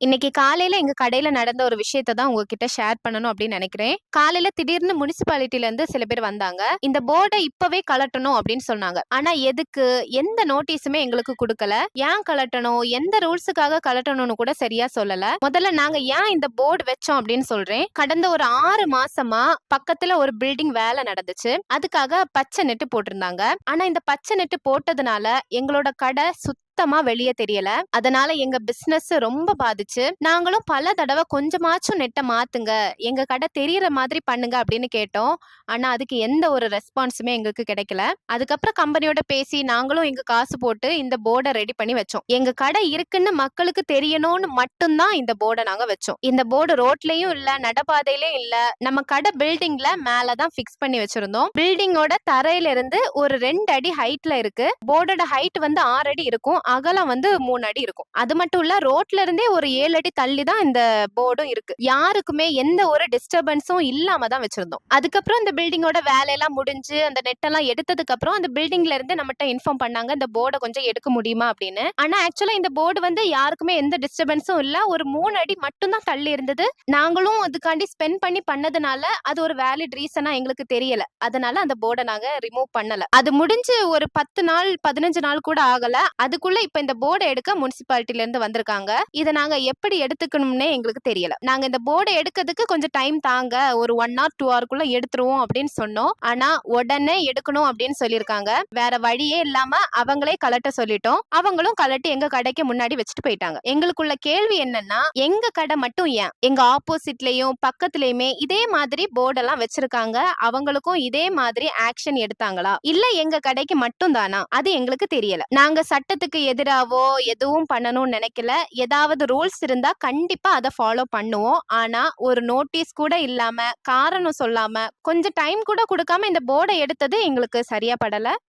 இன்னைக்கு காலையில எங்க கடையில நடந்த ஒரு விஷயத்த தான் உங்ககிட்ட ஷேர் பண்ணணும் அப்படின்னு நினைக்கிறேன். காலையில திடீர்னு முனிசிபாலிட்டில இருந்து சில பேர் வந்தாங்க. இந்த போர்டை இப்பவே கழட்டணும் அப்படின்னு சொன்னாங்க. ஆனா எதுக்கு, எந்த நோட்டீஸுமே எங்களுக்கு குடுக்கல. ஏன் கழட்டணும், எந்த ரூல்ஸுக்காக கழட்டணும்னு கூட சரியா சொல்லல. முதல்ல நாங்க ஏன் இந்த போர்டு வச்சோம் அப்படின்னு சொல்றேன். கடந்த ஒரு 6 மாசமா பக்கத்துல ஒரு பில்டிங் வேலை நடந்துச்சு. அதுக்காக பச்சை நெட்டு போட்டிருந்தாங்க. ஆனா இந்த பச்சை நெட்டு போட்டதுனால எங்களோட கடை சுத்தமா வெளியே தெரியல. அதனால எங்க பிசினஸ் ரொம்ப பாதிச்சு. நாங்களும் பல தடவை கொஞ்சமாச்சும் நெட்ட மாத்துங்க, எங்க கடை தெரியற மாதிரி பண்ணுங்க அப்படின்னு கேட்டோம். ஆனா அதுக்கு எந்த ஒரு ரெஸ்பான்ஸுமே எங்களுக்கு கிடைக்கல. அதுக்கப்புறம் கம்பெனியோட பேசி நாங்களும் எங்க காசு போட்டு இந்த போர்டை ரெடி பண்ணி வச்சோம். எங்க கடை இருக்குன்னு மக்களுக்கு தெரியணும்னு மட்டும்தான் இந்த போர்டை நாங்க வச்சோம். இந்த போர்டு ரோட்லயும் இல்ல, நடப்பாதையிலயும் இல்ல, நம்ம கடை பில்டிங்ல மேலதான் பிக்ஸ் பண்ணி வச்சிருந்தோம். பில்டிங்கோட தரையில இருந்து ஒரு 2 அடி ஹைட்ல இருக்கு. போர்டோட ஹைட் வந்து 6 அடி இருக்கும், அகலம் வந்து 3 அடி இருக்கும். அது மட்டும் இல்ல, ரோட்ல இருந்தே ஒரு 7 அடி தள்ளி தான் இந்த போர்டும் இருக்கு. யாருக்குமே எந்த ஒரு டிஸ்டர்பன்ஸும் இல்லாம தான் வச்சிருந்தோம். அதுக்கப்புறம் இந்த பில்டிங்கோட வேலையெல்லாம் முடிஞ்சு அந்த நெட் எல்லாம் எடுத்ததுக்கு அப்புறம் அந்த பில்டிங்ல இருந்து நம்மகிட்ட இன்ஃபார்ம் பண்ணாங்க, இந்த போர்டை கொஞ்சம் எடுக்க முடியுமா அப்படின்னு. ஆனா ஆக்சுவலா இந்த போர்டு வந்து யாருக்குமே எந்த டிஸ்டர்பன்ஸும் இல்ல, ஒரு 3 அடி மட்டும் தான் தள்ளி இருந்தது. நாங்களும் அதுக்காண்டி ஸ்பெண்ட் பண்ணதுனால அது ஒரு வேலிட் ரீசனா எங்களுக்கு தெரியல. அதனால அந்த போர்டை நாங்க ரிமூவ் பண்ணல. அது முடிஞ்சு ஒரு 10 நாள் 15 நாள் கூட ஆகல. அதுக்குள்ள இப்ப இந்த போர்டை எடுக்க முனிசிபாலிட்டில இருந்து வந்திருக்காங்க. இத நாங்க எப்படி எடுத்துக்கணும்னே எங்களுக்கு தெரியல. நாங்க இந்த போர்டை எடுக்கிறதுக்கு கொஞ்சம் டைம் தாங்க, ஒரு 1 hour 2 hourக்குள்ள எடுத்துருவோம் அப்படின்னு சொன்னோம். ஆனா உடனே எடுக்கணும் அப்படின்னு சொல்லியிருக்காங்க. வேற வழியே இல்லாம அவங்களே கலட்ட சொல்லிட்டோம். அவங்களும் கலட்டி எங்க கடைக்கு முன்னாடி வச்சுட்டு போயிட்டாங்க. எங்களுக்குள்ள கேள்வி என்னன்னா, எங்க கடை மட்டும் ஏன், எங்க ஆப்போசிட்லயும் பக்கத்துலயுமே இதே மாதிரி போர்டெல்லாம் வச்சிருக்காங்க, அவங்களுக்கும் இதே மாதிரி ஆக்ஷன் எடுத்தாங்களா, இல்ல எங்க கடைக்கு மட்டும் தானா, அது எங்களுக்கு தெரியல. நாங்க சட்டத்துக்கு எதிராவோ எதுவும் பண்ணணும்னு நினைக்கல. ஏதாவது ரூல்ஸ் இருந்தா கண்டிப்பா அதை ஃபாலோ பண்ணுவோம். ஆனா ஒரு நோட்டீஸ் கூட இல்லாம, காரணம் சொல்லாம, கொஞ்சம் டைம் கூட கொடுக்காம இந்த போர்டை எடுத்தது எங்களுக்கு சரியா படல.